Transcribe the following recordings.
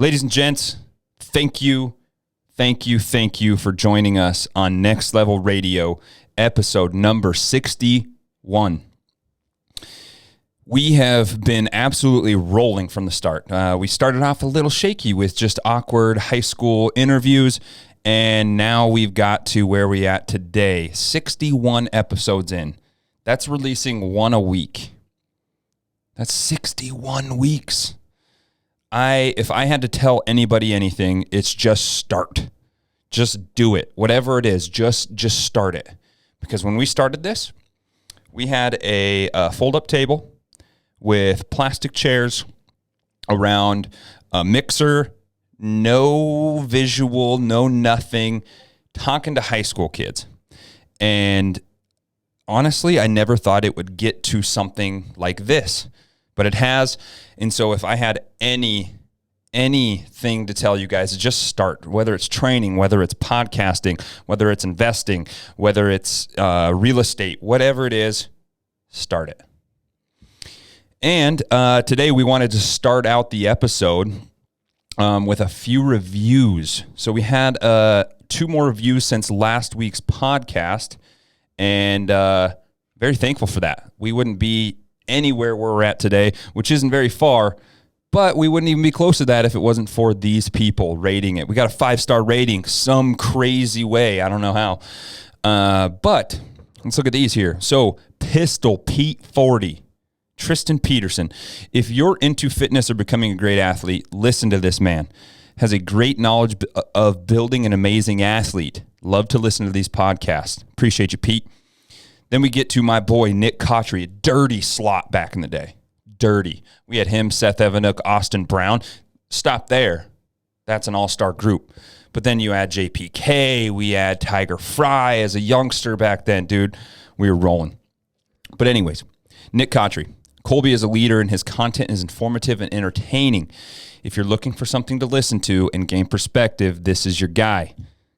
Ladies and gents, thank you for joining us on Next Level Radio, episode number 61. We have been absolutely rolling from the start. We started off a little shaky with just awkward high school interviews, and now we've got to where we're at today, 61 episodes in. That's releasing one a week. That's 61 weeks. If I had to tell anybody anything, it's just start. Just do it. Whatever it is, just start it. Because when we started this, we had a fold-up table with plastic chairs around a mixer, no visual, no nothing, talking to high school kids. And honestly, I never thought it would get to something like this. But it has, and so if I had anything to tell you guys, just start. Whether it's training, whether it's podcasting, whether it's investing, whether it's real estate, whatever it is, start it. And today we wanted to start out the episode with a few reviews. So we had 2 more reviews since last week's podcast, and very thankful for that. We wouldn't be anywhere where we're at today, which isn't very far, but we wouldn't even be close to that if it wasn't for these people rating it. We got a 5-star rating some crazy way. I don't know how. But let's look at these here. So Pistol Pete 40, Tristan Peterson. If you're into fitness or becoming a great athlete, listen to this man. Has a great knowledge of building an amazing athlete. Love to listen to these podcasts. Appreciate you, Pete. Then we get to my boy, Nick Cotry, a dirty slot back in the day. Dirty. We had him, Seth Evanuk, Austin Brown. Stop there. That's an all-star group. But then you add JPK. We add Tiger Fry as a youngster back then, dude. We were rolling. But anyways, Nick Cotry. Colby is a leader, and his content is informative and entertaining. If you're looking for something to listen to and gain perspective, this is your guy.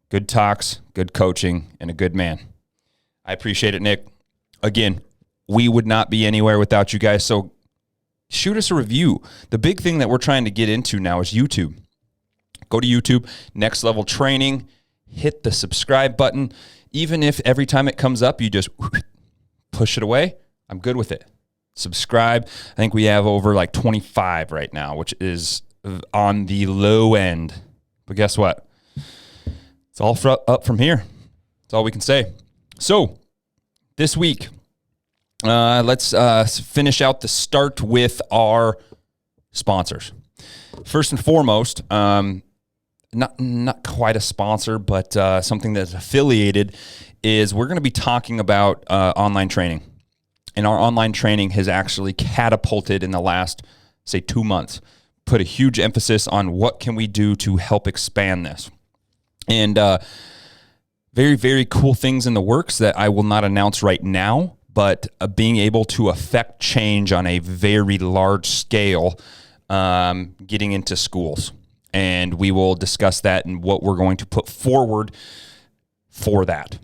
Good talks, good coaching, and a good man. I appreciate it, Nick. Again, we would not be anywhere without you guys, so shoot us a review. The big thing that we're trying to get into now is YouTube. Go to YouTube, Next Level Training, hit the subscribe button. Even if every time it comes up, you just push it away, I'm good with it. Subscribe. I think we have over like 25 right now, which is on the low end. But guess what? It's all up from here. That's all we can say. So, this week, let's finish out the start with our sponsors. First and foremost, not quite a sponsor, but something that's affiliated is we're going to be talking about online training. And our online training has actually catapulted in the last, say, 2 months. Put a huge emphasis on what can we do to help expand this. And very, very cool things in the works that I will not announce right now, but being able to affect change on a very large scale, getting into schools. And we will discuss that and what we're going to put forward for that.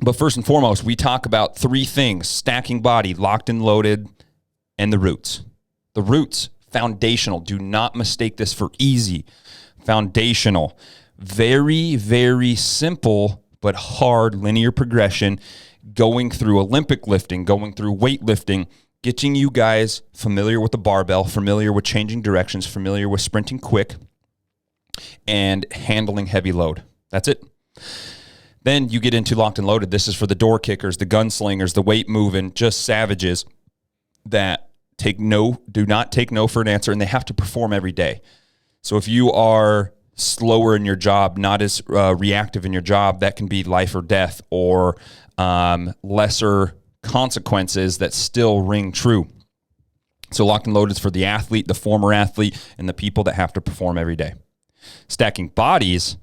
But first and foremost, we talk about 3 things: stacking body, locked and loaded, and the roots. The roots, foundational. Do not mistake this for easy. Foundational. Very, very simple but hard linear progression, going through Olympic lifting, going through weightlifting, getting you guys familiar with the barbell, familiar with changing directions, familiar with sprinting quick, and handling heavy load. That's it. Then you get into locked and loaded. This is for the door kickers, the gunslingers, the weight moving, just savages that do not take no for an answer, and they have to perform every day. So if you are slower in your job, not as reactive in your job, that can be life or death, or lesser consequences that still ring true. So locked and loaded is for the athlete, the former athlete, and the people that have to perform every day. Stacking bodies,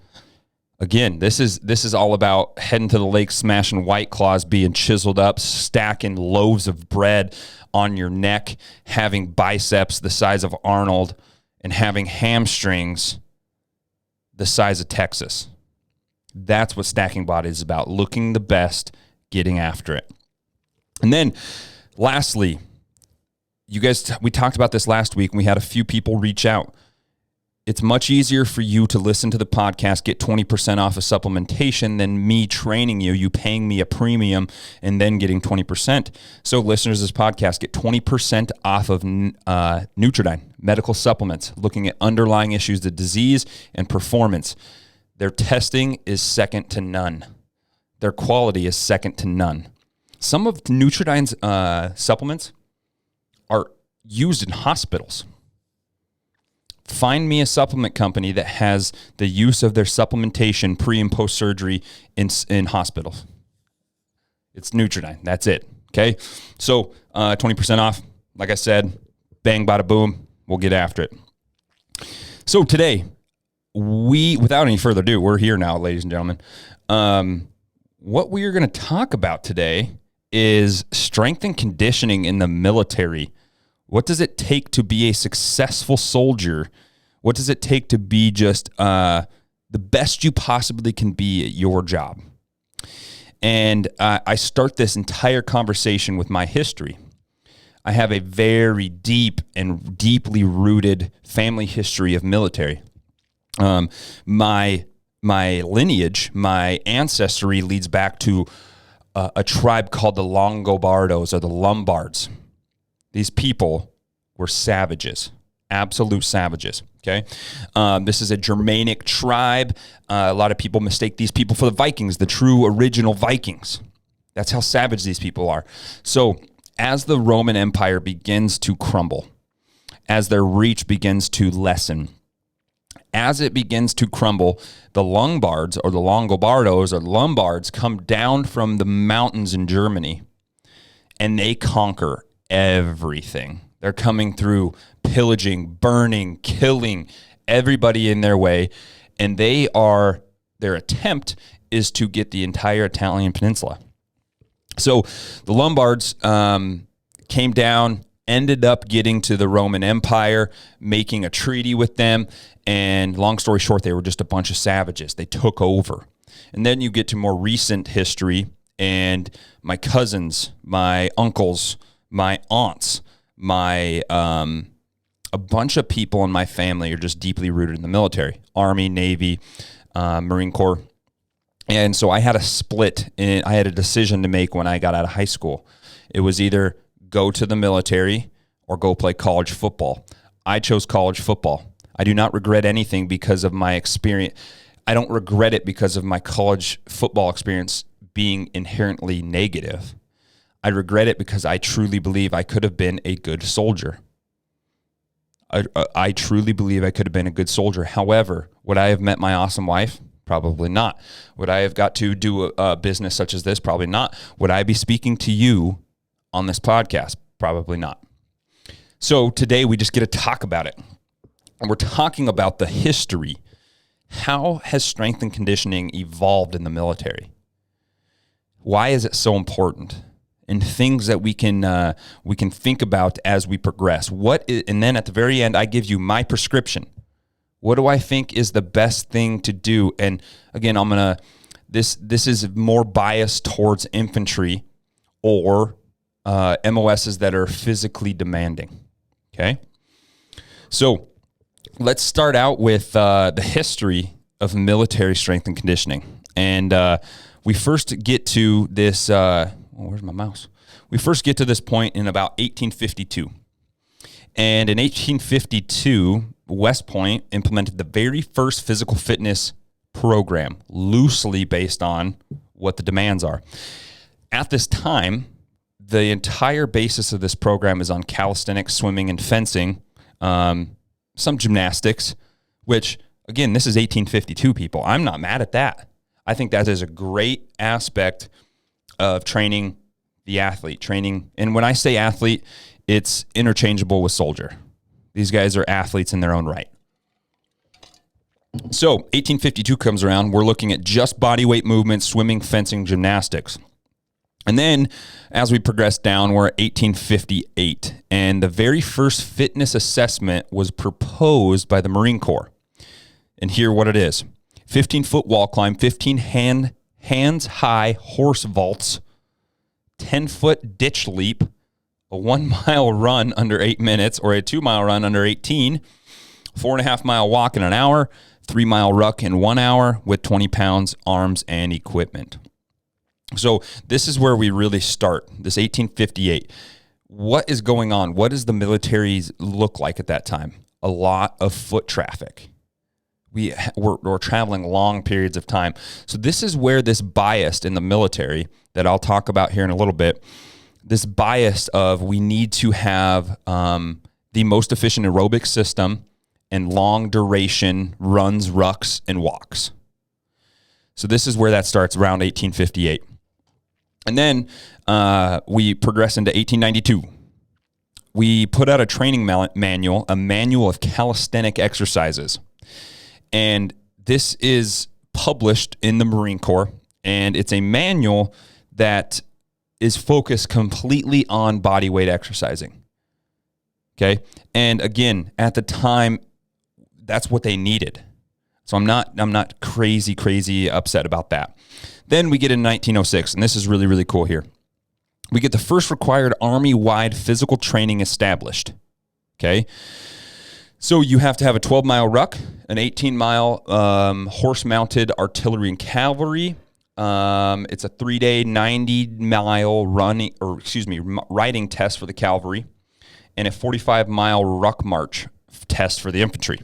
again, this is all about heading to the lake, smashing White Claws, being chiseled up, stacking loaves of bread on your neck, having biceps the size of Arnold, and having hamstrings the size of Texas. That's what stacking bodies is about, looking the best, getting after it. And then lastly, you guys, we talked about this last week, and we had a few people reach out. it's much easier for you to listen to the podcast, get 20% off of supplementation than me training you paying me a premium and then getting 20%. So listeners of this podcast get 20% off of Nutridyne, medical supplements, looking at underlying issues of disease and performance. Their testing is second to none. Their quality is second to none. Some of Nutridyne's supplements are used in hospitals. Find me a supplement company that has the use of their supplementation pre and post surgery in hospitals. It's Nutridyne. That's it. Okay. So 20% off. Like I said, bang, bada, boom. We'll get after it. So today, without any further ado, we're here now, ladies and gentlemen. What we are going to talk about today is strength and conditioning in the military. What does it take to be a successful soldier? What does it take to be just the best you possibly can be at your job? And I start this entire conversation with my history. I have a very deep and deeply rooted family history of military. My lineage, my ancestry leads back to a tribe called the Longobardos or the Lombards. These people were savages, absolute savages, okay? This is a Germanic tribe. A lot of people mistake these people for the Vikings, the true original Vikings. That's how savage these people are. So as the Roman Empire begins to crumble, as their reach begins to lessen, as it begins to crumble, the Lombards or the Longobardos or the Lombards come down from the mountains in Germany and they conquer everything. They're coming through pillaging, burning, killing everybody in their way. And their attempt is to get the entire Italian peninsula. So the Lombards came down, ended up getting to the Roman Empire, making a treaty with them. And long story short, they were just a bunch of savages. They took over. And then you get to more recent history, and my cousins, my uncles, my aunts, a bunch of people in my family are just deeply rooted in the military, Army, Navy, Marine Corps. And so I had a split, and I had a decision to make when I got out of high school. It was either go to the military or go play college football. I chose college football. I do not regret anything because of my experience. I don't regret it because of my college football experience being inherently negative. I regret it because I truly believe I could have been a good soldier. I truly believe I could have been a good soldier. However, would I have met my awesome wife? Probably not. Would I have got to do a business such as this? Probably not. Would I be speaking to you on this podcast? Probably not. So today we just get to talk about it. And we're talking about the history. How has strength and conditioning evolved in the military? Why is it so important? And things that we can think about as we progress. And then at the very end, I give you my prescription. What do I think is the best thing to do? And again, this is more biased towards infantry or MOSs that are physically demanding. Okay, so let's start out with the history of military strength and conditioning, and we first get to this. Where's my mouse? We first get to this point in about 1852. And in 1852, West Point implemented the very first physical fitness program, loosely based on what the demands are. At this time, the entire basis of this program is on calisthenics, swimming, and fencing, some gymnastics, which, again, this is 1852, people. I'm not mad at that. I think that is a great aspect of training the athlete, and when I say athlete, it's interchangeable with soldier. These guys are athletes in their own right. So 1852 comes around, we're looking at just body weight movements, swimming, fencing, gymnastics. And then as we progress down, we're at 1858, and the very first fitness assessment was proposed by the Marine Corps. And here what it is: 15-foot wall climb, 15 hands-high horse vaults, 10-foot ditch leap, a 1-mile run under 8 minutes, or a 2-mile run under 18, 4.5 mile walk in an hour, 3 mile ruck in 1 hour with 20 pounds, arms, and equipment. So this is where we really start, this 1858. What is going on? What does the military look like at that time? A lot of foot traffic. We're traveling long periods of time. So this is where this bias in the military that I'll talk about here in a little bit, this bias of we need to have the most efficient aerobic system and long duration runs, rucks, and walks. So this is where that starts around 1858. And then we progress into 1892. We put out a training manual, a manual of calisthenic exercises. And this is published in the Marine Corps, and it's a manual that is focused completely on body weight exercising. Okay? And again, at the time, that's what they needed. So I'm not crazy upset about that. Then we get in 1906, and this is really, really cool here. We get the first required Army-wide physical training established. Okay? So you have to have a 12-mile ruck, an 18-mile horse-mounted artillery and cavalry. It's a 3-day, 90-mile riding test for the cavalry, and a 45-mile ruck march test for the infantry.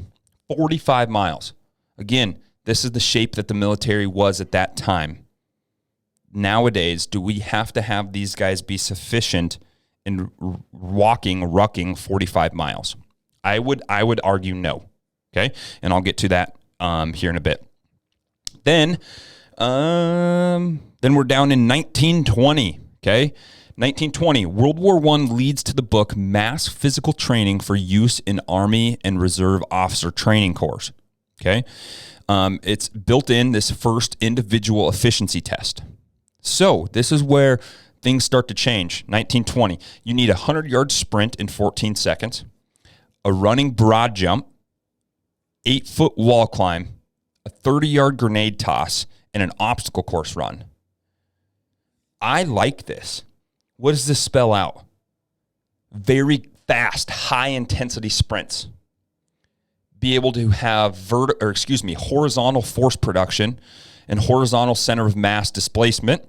45 miles. Again, this is the shape that the military was at that time. Nowadays, do we have to have these guys be sufficient in rucking 45 miles? I would argue no. Okay, and I'll get to that here in a bit. Then we're down in 1920. Okay, 1920. World War I leads to the book Mass Physical Training for Use in Army and Reserve Officer Training Corps. Okay, it's built in this first individual efficiency test. So this is where things start to change. 1920. You need a 100-yard sprint in 14 seconds. A running broad jump, 8-foot wall climb, a 30-yard grenade toss, and an obstacle course run. I like this. What does this spell out? Very fast, high-intensity sprints. Be able to have horizontal force production and horizontal center of mass displacement.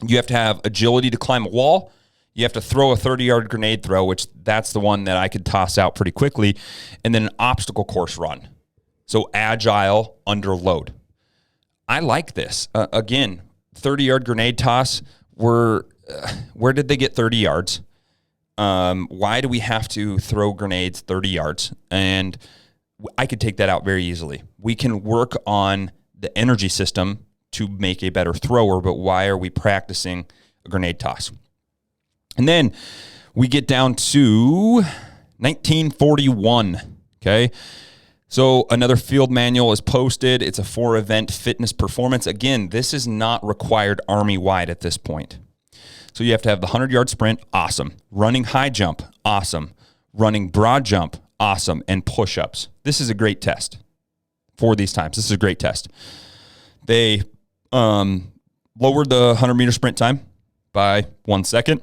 You have to have agility to climb a wall. You have to throw a 30-yard grenade throw, which that's the one that I could toss out pretty quickly, and then an obstacle course run. So agile under load. I like this. Again, 30-yard grenade toss, where did they get 30 yards? Why do we have to throw grenades 30 yards? And I could take that out very easily. We can work on the energy system to make a better thrower, but why are we practicing a grenade toss? And then we get down to 1941, okay? So another field manual is posted. It's a 4-event fitness performance. Again, this is not required Army-wide at this point. So you have to have the 100-yard sprint, awesome. Running high jump, awesome. Running broad jump, awesome. And push-ups. This is a great test for these times. This is a great test. They lowered the 100-meter sprint time by 1 second.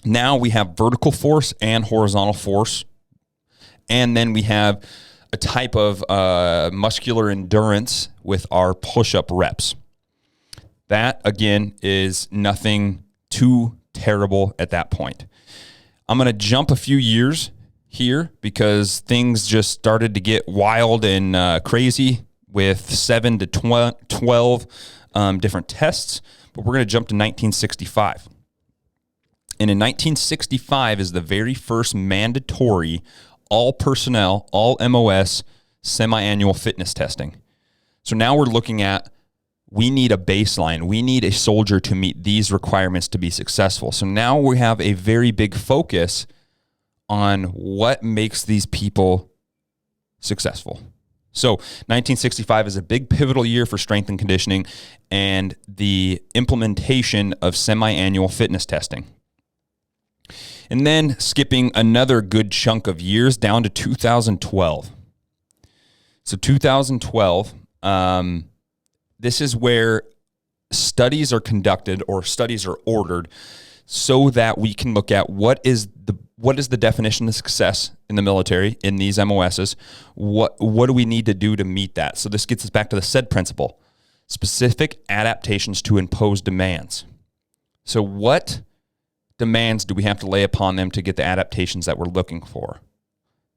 Now we have vertical force and horizontal force. And then we have a type of muscular endurance with our push-up reps. That, again, is nothing too terrible at that point. I'm going to jump a few years here because things just started to get wild and crazy with 7 to 12 different tests. But we're going to jump to 1965. And in 1965 is the very first mandatory all personnel, all MOS, semi-annual fitness testing. So now we're looking at, we need a baseline. We need a soldier to meet these requirements to be successful. So now we have a very big focus on what makes these people successful. So 1965 is a big pivotal year for strength and conditioning and the implementation of semi-annual fitness testing. And then skipping another good chunk of years down to 2012. So 2012, this is where studies are conducted or studies are ordered so that we can look at what is the what is the definition of success in the military in these MOSs? What do we need to do to meet that? So this gets us back to the SAID principle, specific adaptations to impose demands. So what demands do we have to lay upon them to get the adaptations that we're looking for?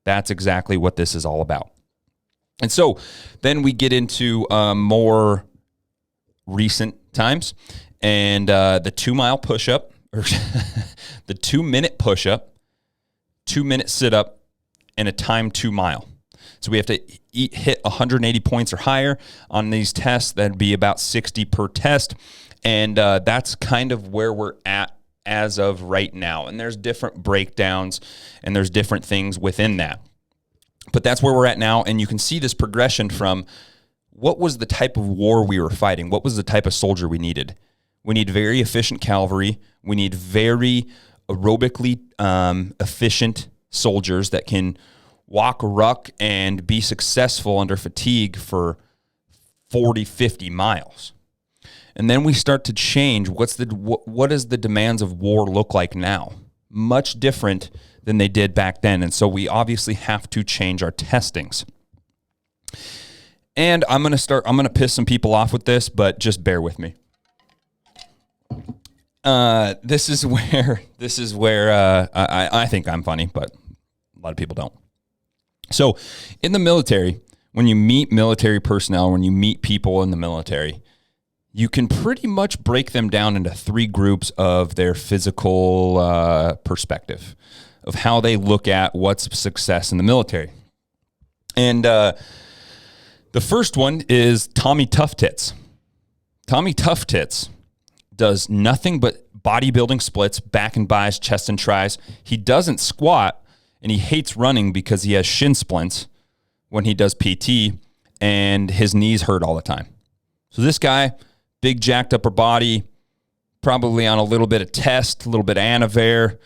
That's exactly what this is all about. And so then we get into more recent times, and the 2-mile push-up, or the 2-minute push-up, 2-minute sit-up, and a timed 2-mile. So we have to hit 180 points or higher on these tests. That'd be about 60 per test. And that's kind of where we're at as of right now. And there's different breakdowns and there's different things within that. But that's where we're at now. And you can see this progression from what was the type of war we were fighting? What was the type of soldier we needed? We need very efficient cavalry. We need very aerobically efficient soldiers that can walk, ruck, and be successful under fatigue for 40, 50 miles. And then we start to change. What does the demands of war look like now? Much different than they did back then. And so we obviously have to change our testings. And I'm going to piss some people off with this, but just bear with me. This is where I think I'm funny, but a lot of people don't. So in the military, when you meet military personnel, when you meet people in the military, you can pretty much break them down into 3 groups of their physical perspective of how they look at what's success in the military. And the first one is Tommy Tough Tits. Tommy Tough Tits does nothing but bodybuilding splits, back and bis, chest and tris. He doesn't squat, and he hates running because he has shin splints when he does PT, and his knees hurt all the time. So this guy, big jacked upper body, probably on a little bit of test, a little bit of Anavar,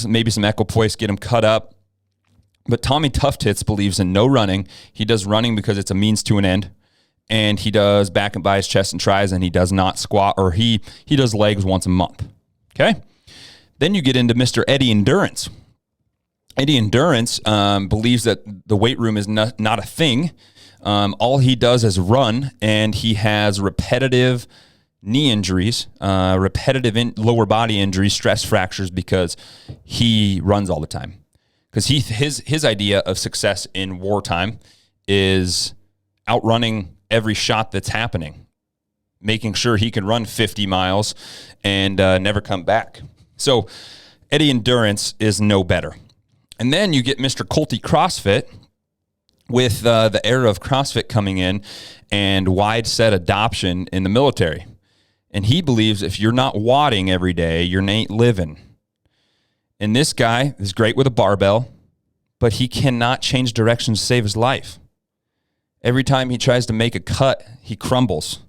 maybe some equipoise, get him cut up. But Tommy Tough Tits believes in no running. He does running because it's a means to an end. And he does back and bis, chest and tris, and he does not squat, or he does legs once a month. Okay? Then you get into Mr. Eddie Endurance. Eddie Endurance believes that the weight room is not a thing. All he does is run, and he has repetitive knee injuries, repetitive lower body injuries, stress fractures because he runs all the time. Because his idea of success in wartime is outrunning every shot that's happening, making sure he can run 50 miles and never come back. So Eddie Endurance is no better. And then you get Mr. Colty CrossFit with the era of CrossFit coming in and wide set adoption in the military. And he believes if you're not wadding every day, you ain't living. And this guy is great with a barbell, but he cannot change direction to save his life. Every time he tries to make a cut, he crumbles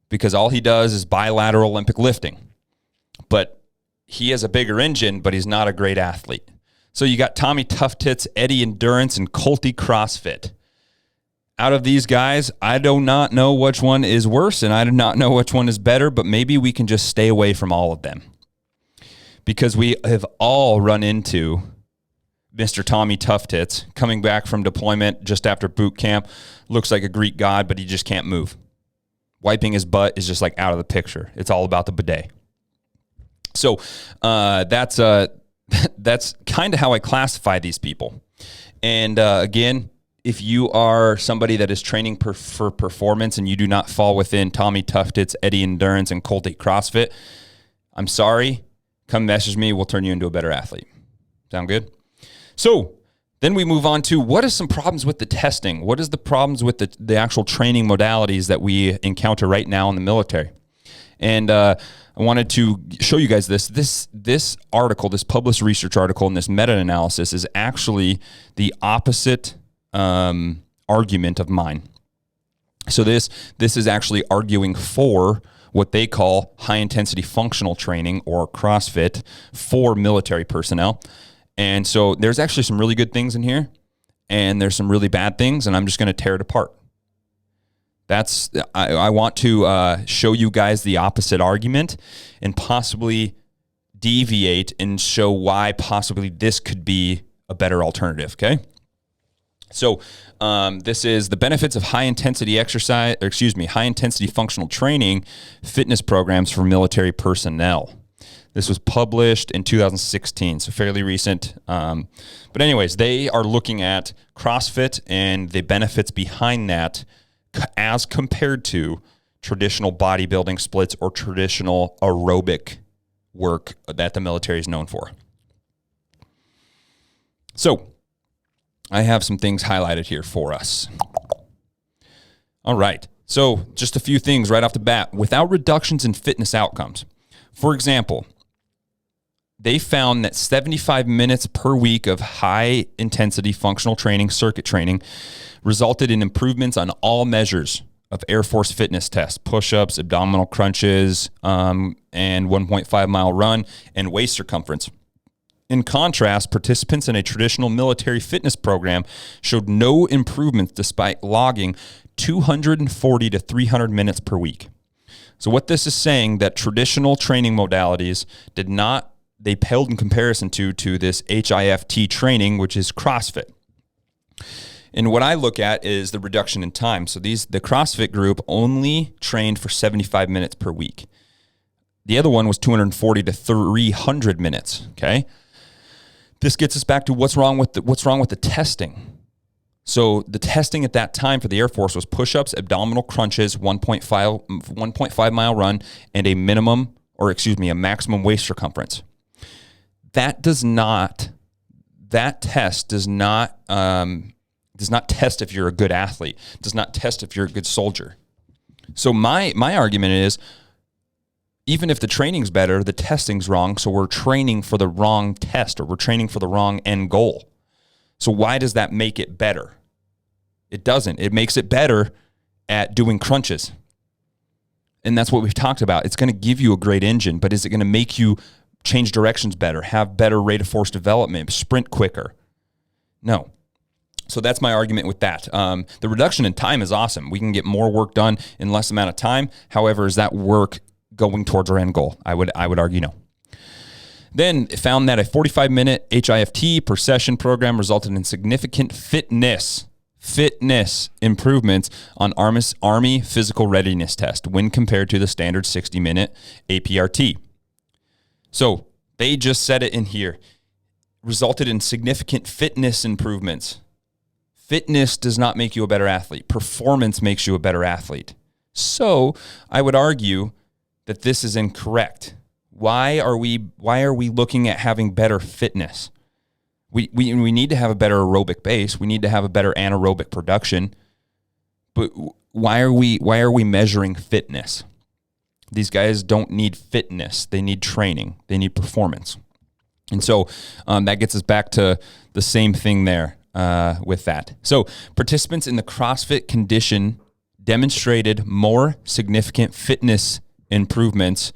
because all he does is bilateral Olympic lifting. But he has a bigger engine, but he's not a great athlete. So you got Tommy Tough Tits, Eddie Endurance, and Colty CrossFit. Out of these guys, I do not know which one is worse, and I do not know which one is better, but maybe we can just stay away from all of them. Because we have all run into Mr. Tommy Tough Tits coming back from deployment just after boot camp, looks like a Greek god, but he just can't move. Wiping his butt is just like out of the picture. It's all about the bidet. So that's kind of how I classify these people. And again, if you are somebody that is training for performance and you do not fall within Tommy Tough Tits, Eddie Endurance, and Colty CrossFit, I'm sorry. Come message me. We'll turn you into a better athlete. Sound good? So then we move on to what are some problems with the testing? What is the problems with the actual training modalities that we encounter right now in the military? And I wanted to show you guys this article, this published research article, and this meta-analysis is actually the opposite argument of mine. So this is actually arguing for what they call high-intensity functional training, or CrossFit, for military personnel. And so there's actually some really good things in here, and there's some really bad things, and I'm just going to tear it apart. I want to show you guys the opposite argument and possibly deviate and show why possibly this could be a better alternative, okay? So this is the benefits of high-intensity high-intensity functional training fitness programs for military personnel. This was published in 2016, so fairly recent. But anyways, they are looking at CrossFit and the benefits behind that as compared to traditional bodybuilding splits or traditional aerobic work that the military is known for. So I have some things highlighted here for us. All right. So just a few things right off the bat. Without reductions in fitness outcomes. For example, they found that 75 minutes per week of high-intensity functional training, circuit training, resulted in improvements on all measures of Air Force fitness tests, push-ups, abdominal crunches, and 1.5-mile run, and waist circumference. In contrast, participants in a traditional military fitness program showed no improvements despite logging 240 to 300 minutes per week. So what this is saying that traditional training modalities they paled in comparison to this HIFT training, which is CrossFit. And what I look at is the reduction in time. So the CrossFit group only trained for 75 minutes per week. The other one was 240 to 300 minutes, okay? This gets us back to what's wrong with the testing. So the testing at that time for the Air Force was push-ups, abdominal crunches, 1.5 mile run, and a maximum waist circumference. That test does not test if you're a good athlete, does not test if you're a good soldier. So my argument is, even if the training's better, the testing's wrong, so we're training for the wrong test, or we're training for the wrong end goal. So why does that make it better? It doesn't. It makes it better at doing crunches. And that's what we've talked about. It's going to give you a great engine, but is it going to make you change directions better, have better rate of force development, sprint quicker? No. So that's my argument with that. The reduction in time is awesome. We can get more work done in less amount of time. However, is that work going towards our end goal? I would argue no. Then it found that a 45-minute HIFT per session program resulted in significant fitness improvements on Army physical readiness test when compared to the standard 60-minute APRT. So they just said it in here. Resulted in significant fitness improvements. Fitness does not make you a better athlete. Performance makes you a better athlete. So I would argue that this is incorrect. Why are we looking at having better fitness? We need to have a better aerobic base. We need to have a better anaerobic production. But why are we measuring fitness? These guys don't need fitness. They need training. They need performance. And so that gets us back to the same thing there with that. So participants in the CrossFit condition demonstrated more significant fitness improvements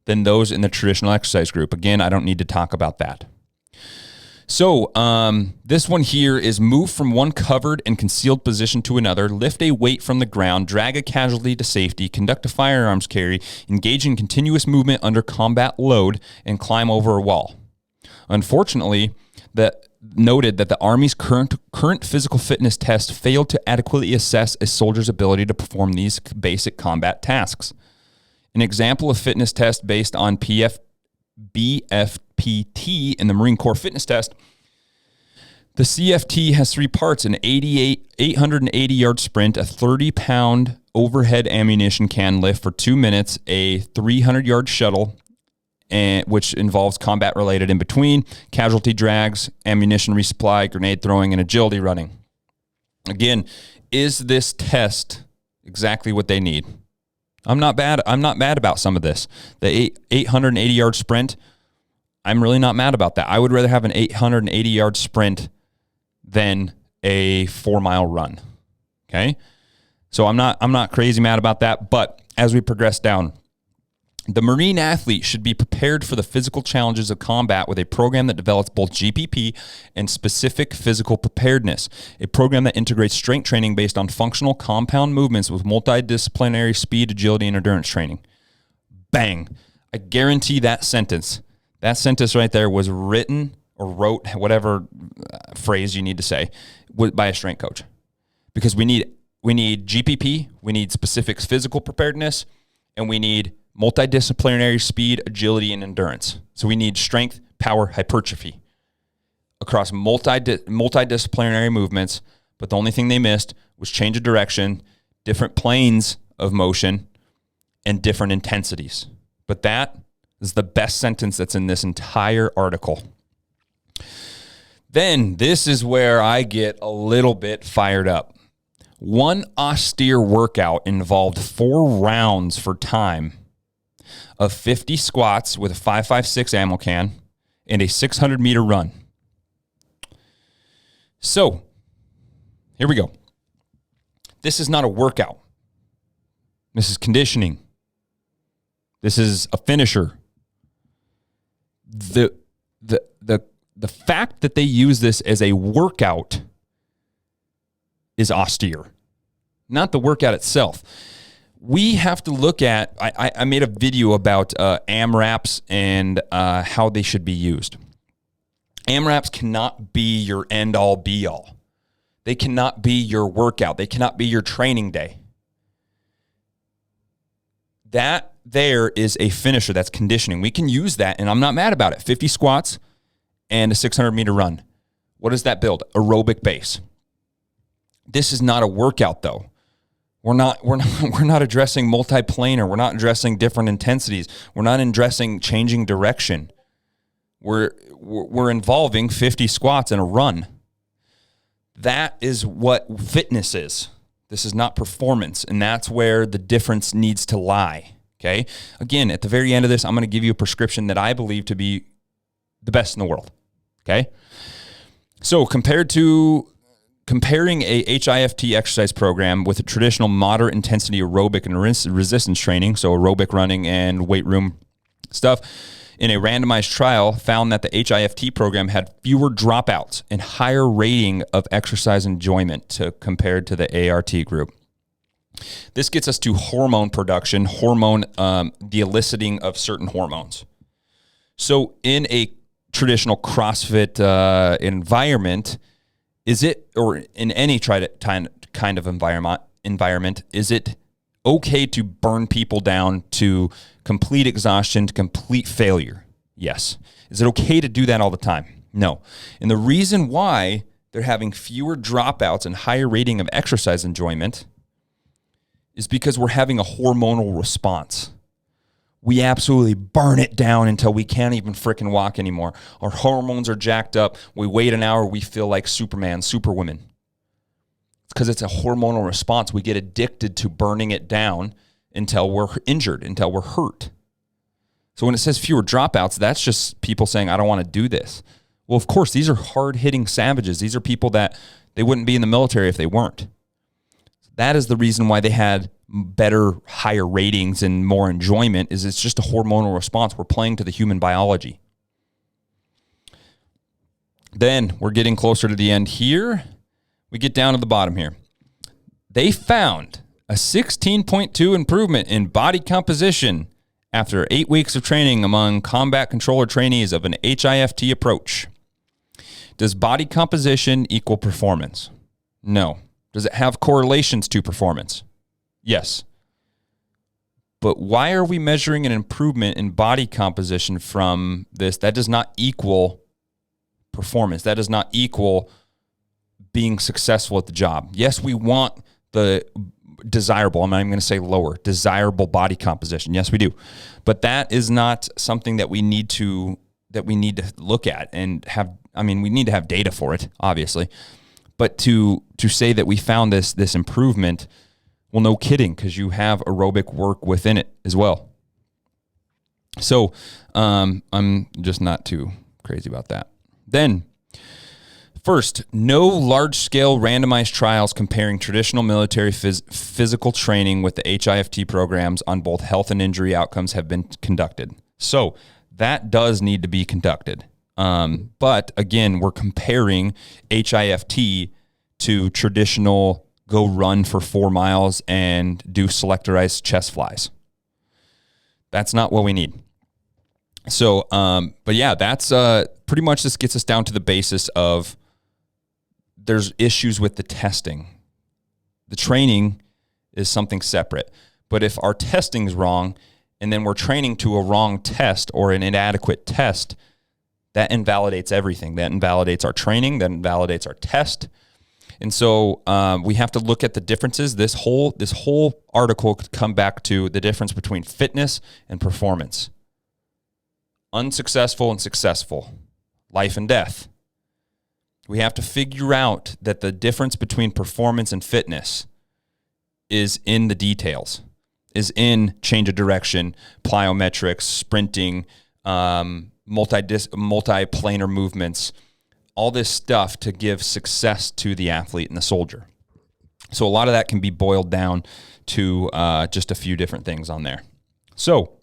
than those in the traditional exercise group. Again, I don't need to talk about that. So this one here is move from one covered and concealed position to another, lift a weight from the ground, drag a casualty to safety, conduct a firearms carry, engage in continuous movement under combat load, and climb over a wall. Unfortunately, noted that the Army's current physical fitness test failed to adequately assess a soldier's ability to perform these basic combat tasks. An example of fitness test based on BFPT in the Marine Corps fitness test, the CFT has three parts: an 880-yard sprint, a 30-pound overhead ammunition can lift for 2 minutes, a 300-yard shuttle, which involves combat-related in between, casualty drags, ammunition resupply, grenade throwing, and agility running. Again, is this test exactly what they need? I'm not bad about some of this. The 880-yard sprint, I'm really not mad about that. I would rather have an 880-yard sprint than a 4-mile run. Okay? So I'm not crazy mad about that, but as we progress down, the Marine athlete should be prepared for the physical challenges of combat with a program that develops both GPP and specific physical preparedness, a program that integrates strength training based on functional compound movements with multidisciplinary speed, agility, and endurance training. Bang. I guarantee that sentence That sentence right there was written or wrote, whatever phrase you need to say, by a strength coach. Because we need GPP, we need specific physical preparedness, and we need multidisciplinary speed, agility, and endurance. So we need strength, power, hypertrophy across multidisciplinary movements, but the only thing they missed was change of direction, different planes of motion, and different intensities. But that is the best sentence that's in this entire article. Then this is where I get a little bit fired up. One austere workout involved 4 rounds for time of 50 squats with a 5.56 ammo can and a 600-meter run. So, here we go. This is not a workout. This is conditioning. This is a finisher. The fact that they use this as a workout is austere, not the workout itself. We have to look at, I made a video about AMRAPs and how they should be used. AMRAPs cannot be your end-all, be-all. They cannot be your workout. They cannot be your training day. That there is a finisher. That's conditioning. We can use that, and I'm not mad about it. 50 squats and a 600-meter run. What does that build? Aerobic base. This is not a workout, though. We're not addressing multiplanar. We're not addressing different intensities. We're not addressing changing direction. We're involving 50 squats and a run. That is what fitness is. This is not performance, and that's where the difference needs to lie. Okay? Again, at the very end of this, I'm going to give you a prescription that I believe to be the best in the world. Okay? So comparing a HIFT exercise program with a traditional moderate intensity aerobic and resistance training, so aerobic running and weight room stuff, in a randomized trial found that the HIFT program had fewer dropouts and higher rating of exercise enjoyment compared to the ART group. This gets us to hormone production, the eliciting of certain hormones. So in a traditional CrossFit environment, or in any kind of environment, is it okay to burn people down to complete exhaustion, to complete failure? Yes. Is it okay to do that all the time? No. And the reason why they're having fewer dropouts and higher rating of exercise enjoyment is because we're having a hormonal response. We absolutely burn it down until we can't even frickin' walk anymore. Our hormones are jacked up. We wait an hour, we feel like Superman, Superwoman. It's because it's a hormonal response. We get addicted to burning it down until we're injured, until we're hurt. So when it says fewer dropouts, that's just people saying, I don't want to do this. Well, of course, these are hard-hitting savages. These are people that they wouldn't be in the military if they weren't. That is the reason why they had better, higher ratings and more enjoyment, is it's just a hormonal response. We're playing to the human biology. Then we're getting closer to the end here. We get down to the bottom here. They found a 16.2 improvement in body composition after 8 weeks of training among combat controller trainees of an HIFT approach. Does body composition equal performance? No. Does it have correlations to performance? Yes. But why are we measuring an improvement in body composition from this? That does not equal performance. That does not equal being successful at the job. Yes, we want the desirable, I'm not even going to say lower, desirable body composition. Yes, we do. But that is not something that we need to look at and have. I mean, we need to have data for it, obviously. But to say that we found this improvement, well, no kidding, because you have aerobic work within it as well. So I'm just not too crazy about that. Then, first, no large-scale randomized trials comparing traditional military physical training with the HIFT programs on both health and injury outcomes have been conducted. So that does need to be conducted. But again, we're comparing HIFT to traditional go run for 4 miles and do selectorized chest flies. That's not what we need. So, but yeah, that's pretty much this gets us down to the basis of there's issues with the testing. The training is something separate. But if our testing is wrong and then we're training to a wrong test or an inadequate test, that invalidates everything. That invalidates our training, that invalidates our test. And so we have to look at the differences. This whole article could come back to the difference between fitness and performance. Unsuccessful and successful, life and death. We have to figure out that the difference between performance and fitness is in the details, is in change of direction, plyometrics, sprinting, multi-planar movements, all this stuff to give success to the athlete and the soldier. So a lot of that can be boiled down to just a few different things on there. So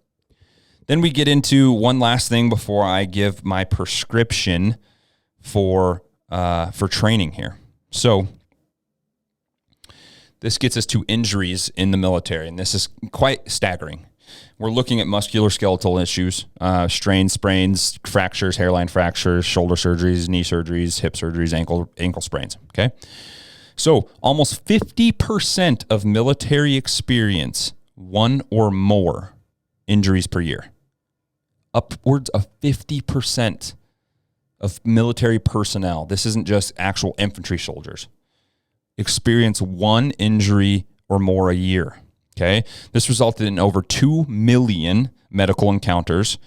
then we get into one last thing before I give my prescription for training here. So this gets us to injuries in the military, and this is quite staggering. We're looking at musculoskeletal issues, strains, sprains, fractures, hairline fractures, shoulder surgeries, knee surgeries, hip surgeries, ankle sprains, okay? So almost 50% of military experience one or more injuries per year. Upwards of 50% of military personnel, this isn't just actual infantry soldiers, experience one injury or more a year, okay? This resulted in over 2 million medical encounters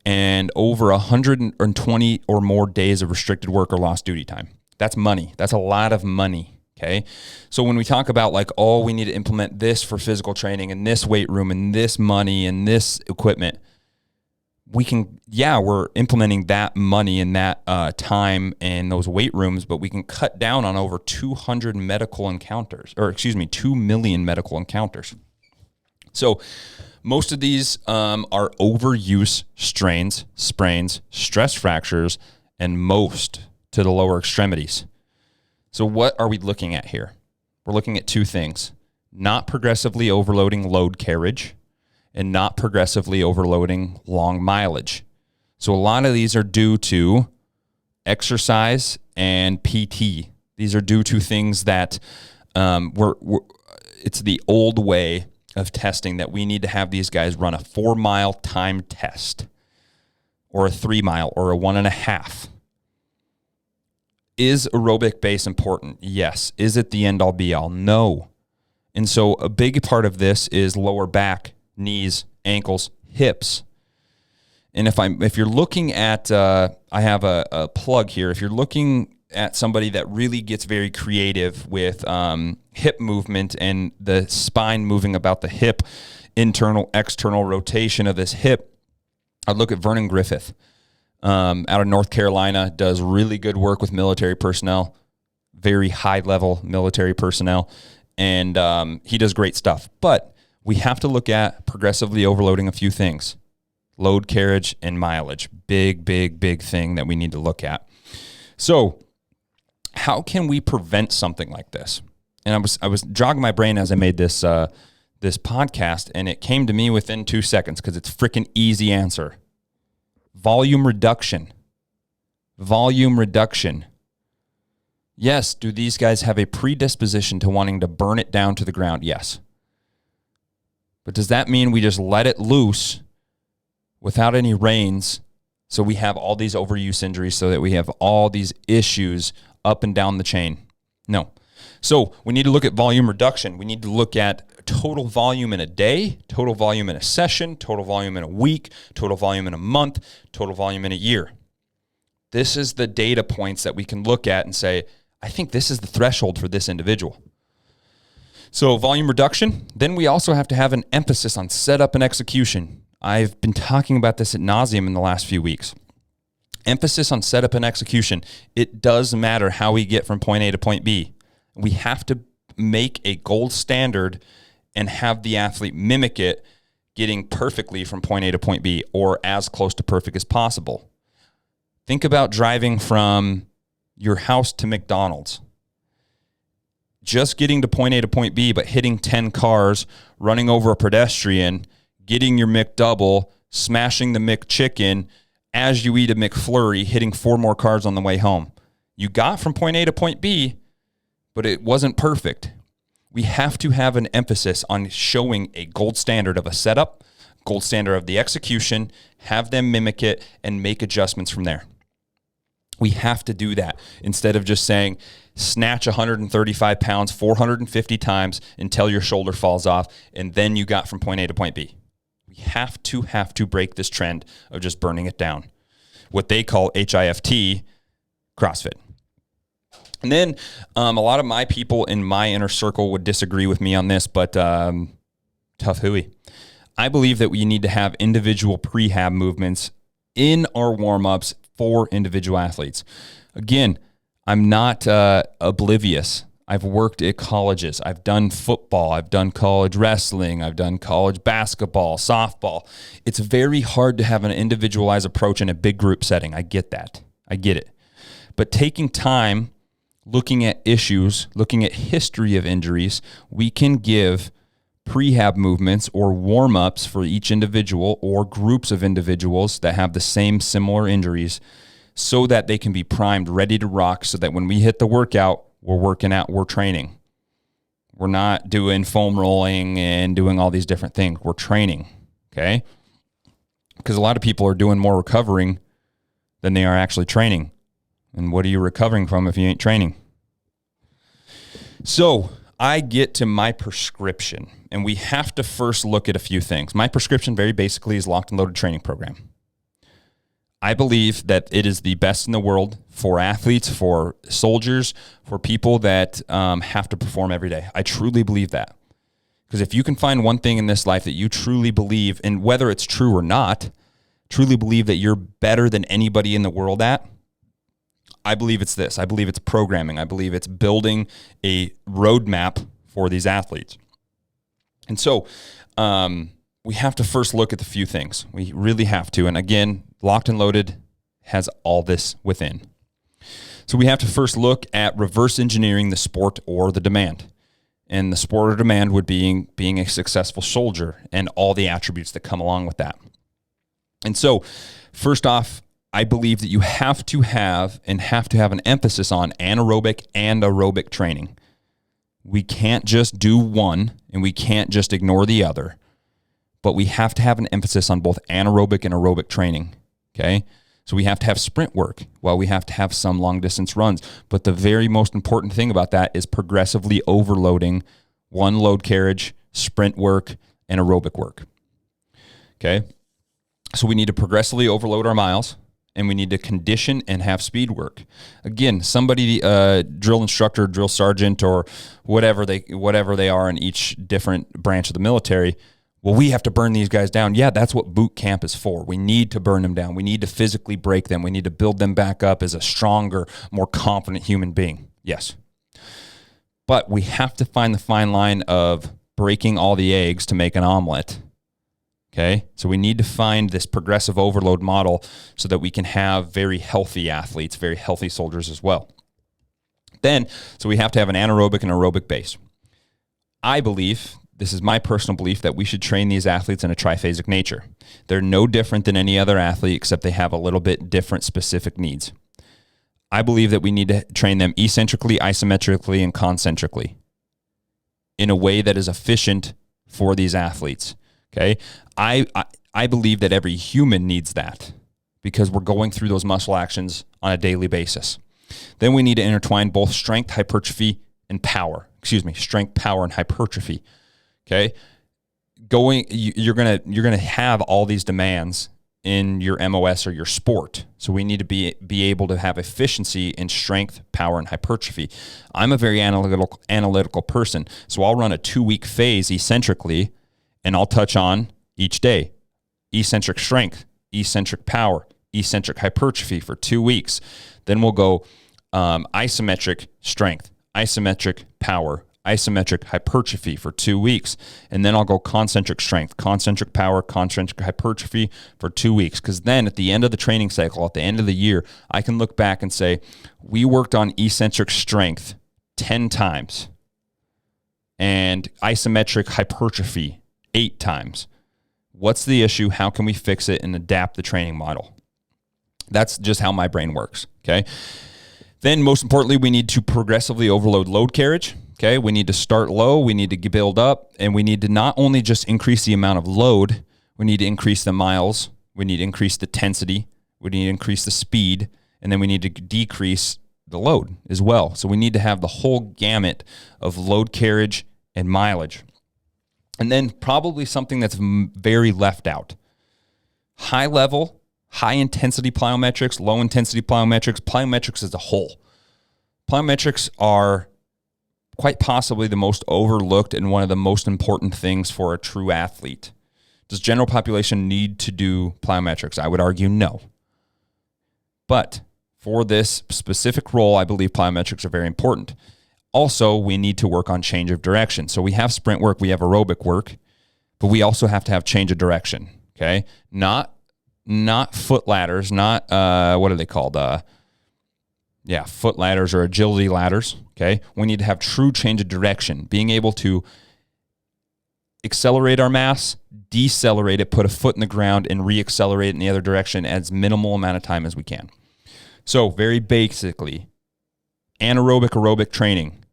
and over 120 or more days of restricted work or lost duty time. That's money. That's a lot of money, okay? So when we talk about like, oh, we need to implement this for physical training and this weight room and this money and this equipment, we can, we're implementing that money and that time in those weight rooms, but we can cut down on over 200 medical encounters, 2 million medical encounters. So most of these are overuse strains, sprains, stress fractures, and most to the lower extremities. So what are we looking at here? We're looking at two things: not progressively overloading load carriage and not progressively overloading long mileage. So a lot of these are due to exercise and PT. These are due to things that it's the old way of testing, that we need to have these guys run a 4-mile time test or a 3-mile or a 1.5. Is aerobic base important? Yes. Is it the end all be all? No. And so a big part of this is lower back, knees, ankles, hips. And if you're looking at, I have a plug here. If you're looking at somebody that really gets very creative with hip movement and the spine moving about the hip, internal, external rotation of this hip, I'd look at Vernon Griffith out of North Carolina, does really good work with military personnel, very high-level military personnel, and he does great stuff. But we have to look at progressively overloading a few things. Load carriage and mileage. Big, big, big thing that we need to look at. So how can we prevent something like this? And I was jogging my brain as I made this podcast, and it came to me within 2 seconds because it's a freaking easy answer. Volume reduction. Volume reduction. Yes, do these guys have a predisposition to wanting to burn it down to the ground? Yes. But does that mean we just let it loose without any reins, so we have all these overuse injuries, so that we have all these issues up and down the chain? No. So we need to look at volume reduction. We need to look at total volume in a day, total volume in a session, total volume in a week, total volume in a month, total volume in a year. This is the data points that we can look at and say, I think this is the threshold for this individual. So volume reduction. Then we also have to have an emphasis on setup and execution. I've been talking about this ad nauseum in the last few weeks. Emphasis on setup and execution. It does matter how we get from point A to point B. We have to make a gold standard and have the athlete mimic it, getting perfectly from point A to point B, or as close to perfect as possible. Think about driving from your house to McDonald's. Just getting to point A to point B, but hitting 10 cars, running over a pedestrian, getting your McDouble, smashing the McChicken as you eat a McFlurry, hitting 4 more carbs on the way home. You got from point A to point B, but it wasn't perfect. We have to have an emphasis on showing a gold standard of a setup, gold standard of the execution, have them mimic it, and make adjustments from there. We have to do that instead of just saying, snatch 135 pounds 450 times until your shoulder falls off, and then you got from point A to point B. We have to break this trend of just burning it down. What they call HIFT, CrossFit. And then a lot of my people in my inner circle would disagree with me on this, but tough hooey. I believe that we need to have individual prehab movements in our warm-ups for individual athletes. Again, I'm not oblivious. I've worked at colleges. I've done football. I've done college wrestling. I've done college basketball, softball. It's very hard to have an individualized approach in a big group setting. I get that. I get it. But taking time, looking at issues, looking at history of injuries, we can give prehab movements or warm-ups for each individual or groups of individuals that have the same similar injuries so that they can be primed, ready to rock, so that when we hit the workout, we're working out, we're training. We're not doing foam rolling and doing all these different things. We're training, okay? Because a lot of people are doing more recovering than they are actually training. And what are you recovering from if you ain't training? So I get to my prescription, and we have to first look at a few things. My prescription, very basically, is locked and loaded training program. I believe that it is the best in the world for athletes, for soldiers, for people that have to perform every day. I truly believe that. Because if you can find one thing in this life that you truly believe, and whether it's true or not, truly believe that you're better than anybody in the world at, I believe it's this. I believe it's programming. I believe it's building a roadmap for these athletes. And so we have to first look at the few things. We really have to. And again, Locked and Loaded has all this within. So we have to first look at reverse engineering the sport or the demand. And the sport or demand would be being a successful soldier and all the attributes that come along with that. And so first off, I believe that you have to have an emphasis on anaerobic and aerobic training. We can't just do one and we can't just ignore the other, but we have to have an emphasis on both anaerobic and aerobic training, okay? So we have to have sprint work while we have to have some long distance runs. But the very most important thing about that is progressively overloading one load carriage, sprint work, and aerobic work, okay? So we need to progressively overload our miles, and we need to condition and have speed work. Again, somebody, drill instructor, drill sergeant, or whatever they are in each different branch of the military, well, we have to burn these guys down. Yeah, that's what boot camp is for. We need to burn them down. We need to physically break them. We need to build them back up as a stronger, more confident human being. Yes. But we have to find the fine line of breaking all the eggs to make an omelet. Okay, so we need to find this progressive overload model so that we can have very healthy athletes, very healthy soldiers as well. So we have to have an anaerobic and aerobic base. I believe, this is my personal belief, that we should train these athletes in a triphasic nature. They're no different than any other athlete, except they have a little bit different specific needs. I believe that we need to train them eccentrically, isometrically, and concentrically in a way that is efficient for these athletes. Okay, I believe that every human needs that because we're going through those muscle actions on a daily basis. Then we need to intertwine both strength, hypertrophy, and power. Strength, power, and hypertrophy. Okay, you're gonna have all these demands in your MOS or your sport. So we need to be able to have efficiency in strength, power, and hypertrophy. I'm a very analytical person, so I'll run a 2-week phase eccentrically. And I'll touch on each day, eccentric strength, eccentric power, eccentric hypertrophy for 2 weeks. Then we'll go isometric strength, isometric power, isometric hypertrophy for 2 weeks. And then I'll go concentric strength, concentric power, concentric hypertrophy for 2 weeks. Because then at the end of the training cycle, at the end of the year, I can look back and say, we worked on eccentric strength 10 times and isometric hypertrophy 8 times. What's the issue? How can we fix it and adapt the training model? That's just how my brain works, okay? Then most importantly, we need to progressively overload load carriage, okay? We need to start low, we need to build up, and we need to not only just increase the amount of load, we need to increase the miles, we need to increase the intensity, we need to increase the speed, and then we need to decrease the load as well. So we need to have the whole gamut of load carriage and mileage. And then probably something that's very left out. High level, high intensity plyometrics, low intensity plyometrics, plyometrics as a whole. Plyometrics are quite possibly the most overlooked and one of the most important things for a true athlete. Does general population need to do plyometrics? I would argue no. But for this specific role, I believe plyometrics are very important. Also, we need to work on change of direction. So we have sprint work, we have aerobic work, but we also have to have change of direction, okay? Not foot ladders, not, what are they called? Foot ladders or agility ladders, okay? We need to have true change of direction, being able to accelerate our mass, decelerate it, put a foot in the ground, and reaccelerate in the other direction as minimal amount of time as we can. So very basically, anaerobic aerobic training,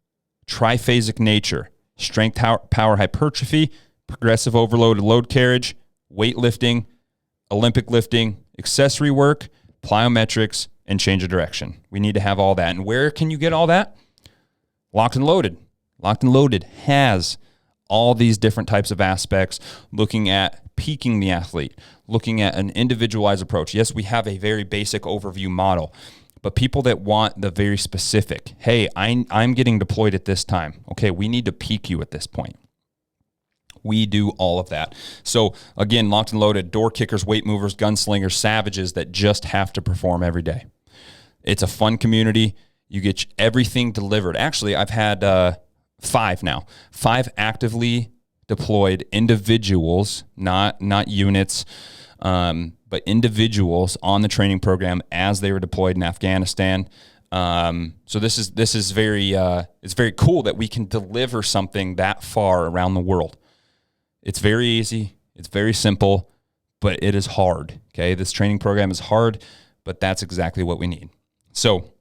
triphasic nature, strength power hypertrophy, progressive overload load carriage, weightlifting, Olympic lifting, accessory work, plyometrics, and change of direction. We need to have all that. And where can you get all that? Locked and Loaded. Locked and Loaded has all these different types of aspects, looking at peaking the athlete, looking at an individualized approach. Yes, we have a very basic overview model, but people that want the very specific, hey, I'm getting deployed at this time. Okay, we need to peak you at this point. We do all of that. So again, Locked and Loaded, door kickers, weight movers, gunslingers, savages that just have to perform every day. It's a fun community. You get everything delivered. Actually, I've had 5 now. 5 actively deployed individuals, not units, but individuals on the training program as they were deployed in Afghanistan. So this is very it's very cool that we can deliver something that far around the world. It's very easy. It's very simple, but it is hard. Okay, this training program is hard, but that's exactly what we need. So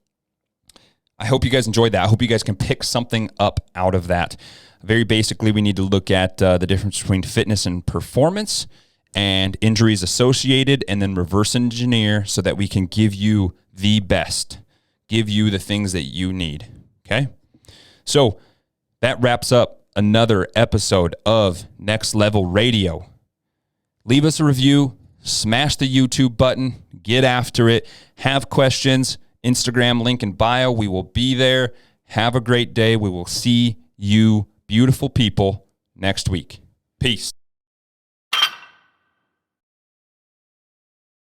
I hope you guys enjoyed that. I hope you guys can pick something up out of that. Very basically, we need to look at the difference between fitness and performance and injuries associated, and then reverse engineer so that we can give you the best, give you the things that you need, okay? So that wraps up another episode of Next Level Radio. Leave us a review, smash the YouTube button, get after it, have questions, Instagram link in bio. We will be there. Have a great day. We will see you beautiful people next week. Peace.